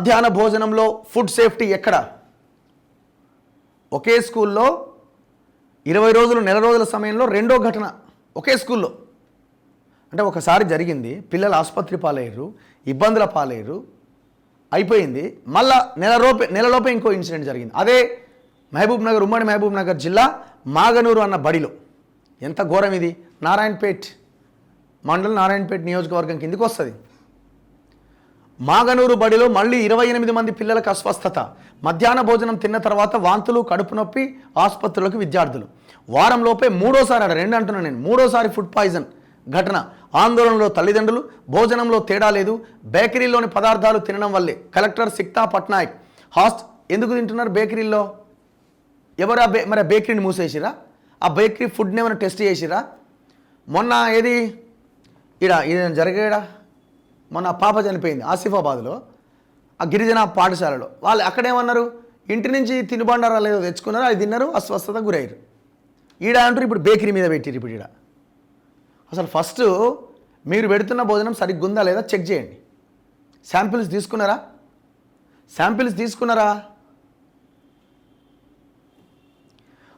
మధ్యాహ్న భోజనంలో food safety ఎక్కడ? ఒకే స్కూల్లో 20 రోజులు నెల రోజుల సమయంలో రెండో ఘటన ఒకే స్కూల్లో. అంటే ఒకసారి జరిగింది, పిల్లలు ఆసుపత్రి పాలయ్యారు, ఇబ్బందుల పాలయ్యారు, అయిపోయింది. మళ్ళా నెలలోపే ఇంకో ఇన్సిడెంట్ జరిగింది. అదే ఉమ్మడి మహబూబ్ నగర్ జిల్లా మాగనూరు అన్న బడిలో. ఎంత ఘోరం ఇది! నారాయణపేట్ మండలం, నారాయణపేట్ నియోజకవర్గం కిందికి వస్తుంది. మాగనూరు బడిలో మళ్ళీ 28 మంది పిల్లలకు అస్వస్థత. మధ్యాహ్న భోజనం తిన్న తర్వాత వాంతులు, కడుపు నొప్పి, ఆసుపత్రులకు విద్యార్థులు. వారంలోపే మూడోసారి ఫుడ్ పాయిజన్ ఘటన. ఆందోళనలో తల్లిదండ్రులు. భోజనంలో తేడా లేదు, బేకరీలోని పదార్థాలు తినడం వల్లే. కలెక్టర్ సిక్తా పట్నాయక్. ఎందుకు తింటున్నారు బేకరీల్లో? ఎవరు మరి ఆ బేకరీని మూసేసిరా? ఆ బేకరీ ఫుడ్ని ఏమైనా టెస్ట్ చేసిరా? మొన్న ఏది జరిగేడా, మొన్న పాప చనిపోయింది ఆసిఫాబాద్లో, ఆ గిరిజన పాఠశాలలో. వాళ్ళు అక్కడేమన్నారు, ఇంటి నుంచి తినుబండారాలు ఏదో తెచ్చుకున్నారు, అది తిన్నారు, అస్వస్థత గురయ్యారు. అంటారు ఇప్పుడు బేకరీ మీద పెట్టిరు. ఇప్పుడు అసలు ఫస్ట్ మీరు పెడుతున్న భోజనం సరిగ్గా ఉందా లేదా చెక్ చేయండి. శాంపిల్స్ తీసుకున్నారా?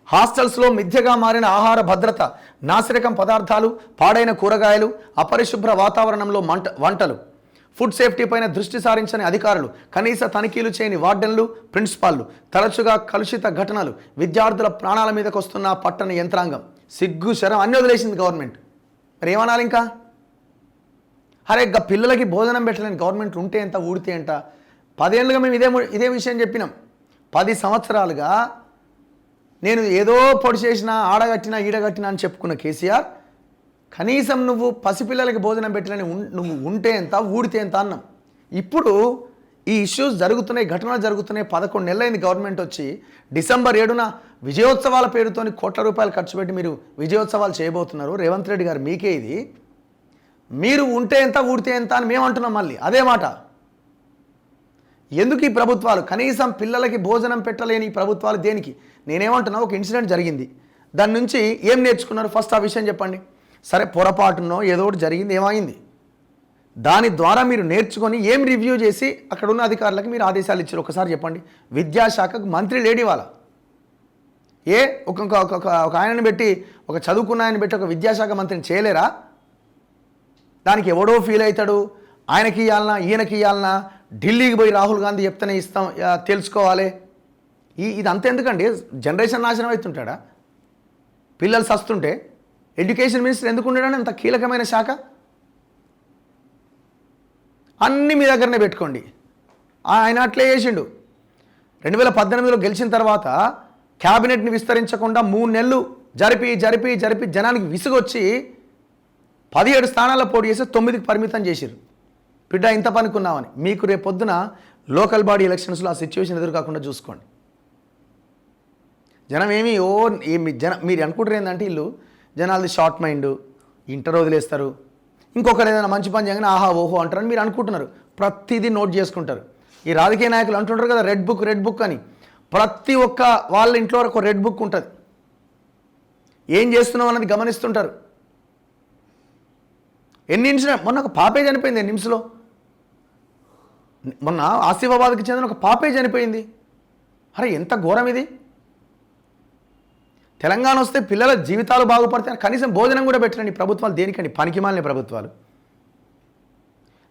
హాస్టల్స్లో మిథ్యగా మారిన ఆహార భద్రత. నాసిరకం పదార్థాలు, పాడైన కూరగాయలు, అపరిశుభ్ర వాతావరణంలో వంటలు. ఫుడ్ సేఫ్టీ పైన దృష్టి సారించని అధికారులు, కనీస తనిఖీలు చేయని వార్డెన్లు, ప్రిన్సిపాల్లు, తరచుగా కలుషిత ఘటనలు, విద్యార్థుల ప్రాణాల మీదకు వస్తున్న పట్టణ యంత్రాంగం. సిగ్గు శరం అన్నీ వదిలేసింది గవర్నమెంట్. మరి ఏమనాలి ఇంకా? అరే పిల్లలకి భోజనం పెట్టలేని గవర్నమెంట్ ఉంటే ఎంత, ఊడితే ఎంత? 10 ఏళ్ళుగా మేము ఇదే విషయం చెప్పినాం. 10 సంవత్సరాలుగా నేను ఏదో పొడి చేసినా, ఆడగట్టినా, ఈడగట్టినా అని చెప్పుకున్న కేసీఆర్, కనీసం నువ్వు పసిపిల్లలకి భోజనం పెట్టలేని నువ్వు ఉంటే ఎంత, ఊడితే ఎంత అన్నాం. ఇప్పుడు ఈ ఇష్యూస్ జరుగుతున్నాయి, ఘటనలు జరుగుతున్నాయి. 11 నెలలైంది గవర్నమెంట్ వచ్చి. డిసెంబర్ 7న విజయోత్సవాల పేరుతోని కోట్ల రూపాయలు ఖర్చు పెట్టి మీరు విజయోత్సవాలు చేయబోతున్నారు. రేవంత్ రెడ్డి గారు మీకే ఇది. మీరు ఉంటే ఎంత, ఊడితే ఎంత అని మేము అంటున్నాం. మళ్ళీ అదే మాట. ఎందుకు ఈ ప్రభుత్వాలు కనీసం పిల్లలకి భోజనం పెట్టలేని ఈ ప్రభుత్వాలు దేనికి? నేనేమంటున్నా, ఒక ఇన్సిడెంట్ జరిగింది, దాని నుంచి ఏం నేర్చుకున్నారు? ఫస్ట్ ఆ విషయం చెప్పండి. సరే పొరపాటునో ఏదో ఒకటి జరిగింది, ఏమైంది? దాని ద్వారా మీరు నేర్చుకొని ఏం రివ్యూ చేసి అక్కడ ఉన్న అధికారులకు మీరు ఆదేశాలు ఇచ్చారు ఒకసారి చెప్పండి. విద్యాశాఖకు మంత్రి లేడీ వాళ్ళ ఒక ఆయనని పెట్టి, ఒక చదువుకున్న ఆయనని పెట్టి ఒక విద్యాశాఖ మంత్రిని చేయలేరా? దానికి ఎవడో ఫీల్ అవుతాడు, ఆయనకి ఇవ్వాలన్నా, ఈయనకి ఇవ్వాలన్నా, ఢిల్లీకి పోయి రాహుల్ గాంధీ చెప్తేనే ఇస్తాం, తెలుసుకోవాలి. ఇదంతా ఎందుకండి? జనరేషన్ నాశనం అవుతుంటాడా? పిల్లలు సస్తుంటే ఎడ్యుకేషన్ మినిస్టర్ ఎందుకు ఉండడానికి అంత కీలకమైన శాఖ? అన్నీ మీ దగ్గరనే పెట్టుకోండి. ఆయన అట్లే చేసిండు. 2018లో గెలిచిన తర్వాత క్యాబినెట్ని విస్తరించకుండా 3 నెలలు జరిపి జనానికి విసుగొచ్చి 17 స్థానాల్లో పోటీ చేసి 9కి పరిమితం చేసిరు. బిడ్డ ఇంత పనుకున్నామని. మీకు రేపొద్దున లోకల్ బాడీ ఎలక్షన్స్లో ఆ సిచ్యువేషన్ ఎదురు కాకుండా చూసుకోండి. జనం మీరు అనుకుంటారు ఏంటంటే జనాలది షార్ట్ మైండ్, ఇంటర్ వదిలేస్తారు, ఇంకొకరు ఏదైనా మంచి పని చేయగానే ఆహా ఓహో అంటారని మీరు అనుకుంటున్నారు. ప్రతిదీ నోట్ చేసుకుంటారు. ఈ రాజకీయ నాయకులు అంటుంటారు కదా రెడ్ బుక్ అని. ప్రతి ఒక్క వాళ్ళ ఇంట్లో ఒక రెడ్ బుక్ ఉంటుంది. ఏం చేస్తున్నాం అన్నది గమనిస్తుంటారు. ఎన్ని ఇన్సిడెంట్, మొన్న ఒక పాపే చనిపోయింది నిమ్స్లో. మొన్న ఆసిఫాబాద్కి చెందిన ఒక పాపే చనిపోయింది. అరే ఎంత ఘోరం ఇది! తెలంగాణ వస్తే పిల్లల జీవితాలు బాగుపడతాయి, కనీసం భోజనం కూడా పెట్టరండి ప్రభుత్వాలు. దేనికండి? పనికిమాలిన ప్రభుత్వాలు.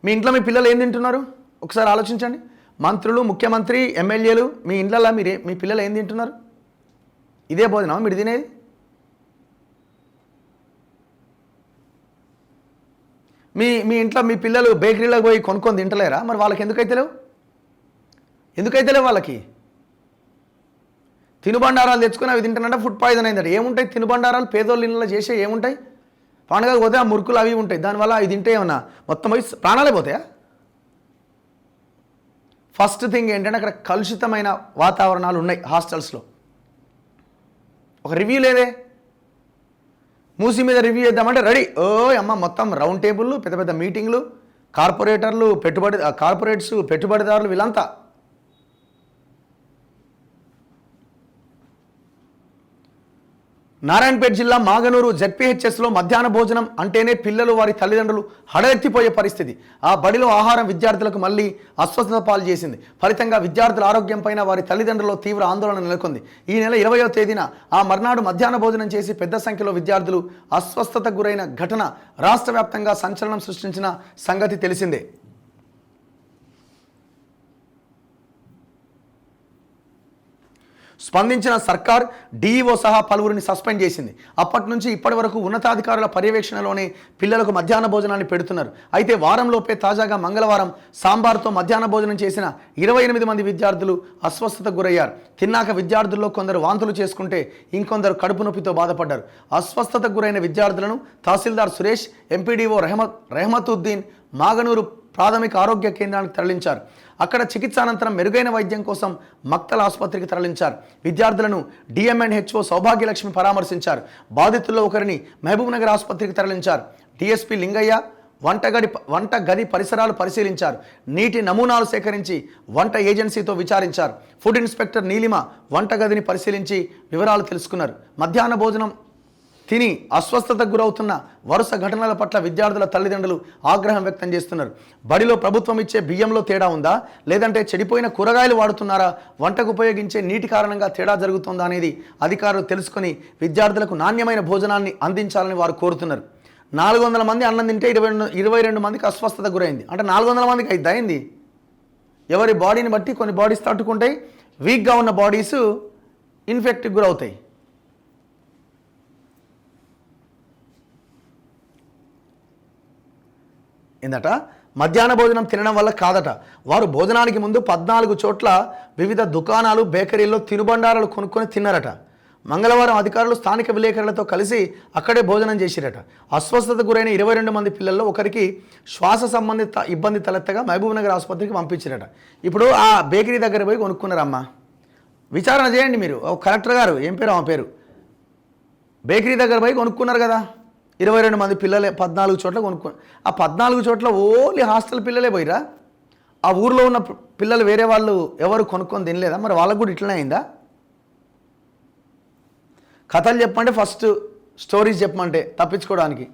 మీ ఇంట్లో మీ పిల్లలు ఏం తింటున్నారు ఒకసారి ఆలోచించండి. మంత్రులు, ముఖ్యమంత్రి, ఎమ్మెల్యేలు, మీ ఇంట్లో మీ పిల్లలు ఏం తింటున్నారు? ఇదే భోజనం మీరు తినేది? మీ ఇంట్లో మీ పిల్లలు బేకరీలోకి పోయి కొనుక్కొని తింటలేరా? మరి వాళ్ళకి ఎందుకైతే లేవు వాళ్ళకి? తినుబండారాలు తెచ్చుకుని అవి తింటానంటే ఫుడ్ పాయిజన్ అయిందట. ఏముంటాయి తినుబండారాలు? పేదోళ్ళు ఇళ్ళలో చేసే ఏముంటాయి? పండుగకు పోతే ఆ మురుకులు అవి ఉంటాయి. దానివల్ల అవి తింటే ఏమన్నా మొత్తం పోయి ప్రాణాలే పోతాయా? ఫస్ట్ థింగ్ ఏంటంటే అక్కడ కలుషితమైన వాతావరణాలు ఉన్నాయి హాస్టల్స్లో. ఒక రివ్యూ లేదే. మూసి మీద రివ్యూ చేద్దామంటే రెడీ అమ్మ మొత్తం రౌండ్ టేబుల్లు, పెద్ద పెద్ద మీటింగ్లు, కార్పొరేట్స్, పెట్టుబడిదారులు, వీళ్ళంతా. నారాయణపేట జిల్లా మాగనూరు జెడ్పీహెచ్ఎస్లో మధ్యాహ్న భోజనం అంటేనే పిల్లలు వారి తల్లిదండ్రులు హడలెత్తిపోయే పరిస్థితి. ఆ బడిలో ఆహారం విద్యార్థులకు మళ్ళీ అస్వస్థత పాలు చేసింది. ఫలితంగా విద్యార్థుల ఆరోగ్యం పైన వారి తల్లిదండ్రుల్లో తీవ్ర ఆందోళన నెలకొంది. ఈ నెల 20వ తేదీన ఆ మర్నాడు మధ్యాహ్న భోజనం చేసి పెద్ద సంఖ్యలో విద్యార్థులు అస్వస్థతకు గురైన ఘటన రాష్ట్ర వ్యాప్తంగా సంచలనం సృష్టించిన సంగతి తెలిసిందే. స్పందించిన సర్కార్ డీఈఓ సహా పలువురిని సస్పెండ్ చేసింది. అప్పటి నుంచి ఇప్పటి వరకు ఉన్నతాధికారుల పర్యవేక్షణలోనే పిల్లలకు మధ్యాహ్న భోజనాన్ని పెడుతున్నారు. అయితే వారంలోపే తాజాగా మంగళవారం సాంబార్తో మధ్యాహ్న భోజనం చేసిన 28 మంది విద్యార్థులు అస్వస్థతకు గురయ్యారు. తిన్నాక విద్యార్థుల్లో కొందరు వాంతులు చేసుకుంటే ఇంకొందరు కడుపు నొప్పితో బాధపడ్డారు. అస్వస్థతకు గురైన విద్యార్థులను తహసీల్దార్ సురేష్, ఎంపీడీఓ రెహమతుద్దీన్ మాగనూరు ప్రాథమిక ఆరోగ్య కేంద్రానికి తరలించారు. అక్కడ చికిత్స అనంతరం మెరుగైన వైద్యం కోసం మక్తల్ ఆసుపత్రికి తరలించారు. విద్యార్థులను డిఎంఎన్హెచ్ఓ సౌభాగ్యలక్ష్మి పరామర్శించారు. బాధితుల్లో ఒకరిని మహబూబ్నగర్ ఆసుపత్రికి తరలించారు. డిఎస్పీ లింగయ్య వంట గది పరిసరాలు పరిశీలించారు. నీటి నమూనాలు సేకరించి వంట ఏజెన్సీతో విచారించారు. ఫుడ్ ఇన్స్పెక్టర్ నీలిమ వంట గదిని పరిశీలించి వివరాలు తెలుసుకున్నారు. మధ్యాహ్న భోజనం తిని అస్వస్థతకు గురవుతున్న వరుస ఘటనల పట్ల విద్యార్థుల తల్లిదండ్రులు ఆగ్రహం వ్యక్తం చేస్తున్నారు. బడిలో ప్రభుత్వం ఇచ్చే బియ్యంలో తేడా ఉందా, లేదంటే చెడిపోయిన కూరగాయలు వాడుతున్నారా, వంటకు ఉపయోగించే నీటి కారణంగా తేడా జరుగుతుందా అనేది అధికారులు తెలుసుకొని విద్యార్థులకు నాణ్యమైన భోజనాన్ని అందించాలని వారు కోరుతున్నారు. 400 మంది అన్నం తింటే 22 మందికి అస్వస్థత గురైంది. అంటే 400 మందికి అయితే అయింది. ఎవరి బాడీని బట్టి కొన్ని బాడీస్ తట్టుకుంటాయి, వీక్గా ఉన్న బాడీస్ ఇన్ఫెక్ట్కి గురవుతాయి. ఏందట, మధ్యాహ్న భోజనం తినడం వల్ల కాదట. వారు భోజనానికి ముందు 14 చోట్ల వివిధ దుకాణాలు, బేకరీల్లో తినుబండారాలు కొనుక్కొని తిన్నారట. మంగళవారం అధికారులు స్థానిక విలేకరులతో కలిసి అక్కడే భోజనం చేసిరట. అస్వస్థతకు గురైన 22 మంది పిల్లల్లో ఒకరికి శ్వాస సంబంధిత ఇబ్బంది తలెత్తగా మహబూబ్నగర్ ఆసుపత్రికి పంపించారట. ఇప్పుడు ఆ బేకరీ దగ్గర పోయి కొనుక్కున్నారమ్మా. విచారణ చేయండి మీరు. కలెక్టర్ గారు, ఏం పేరు ఆమె పేరు, బేకరీ దగ్గర పోయి కొనుక్కున్నారు కదా. 22 మంది పిల్లలే 14 చోట్ల కొనుక్కున్నారు. ఆ 14 చోట్ల ఓన్లీ హాస్టల్ పిల్లలే పోయిరా? ఆ ఊర్లో ఉన్న పిల్లలు వేరే వాళ్ళు ఎవరు కొనుక్కొని తినలేదా? మరి వాళ్ళకు కూడా ఇట్లనే అయిందా? కథలు చెప్పమంటే ఫస్ట్ స్టోరీస్ చెప్పమంటే తప్పించుకోవడానికి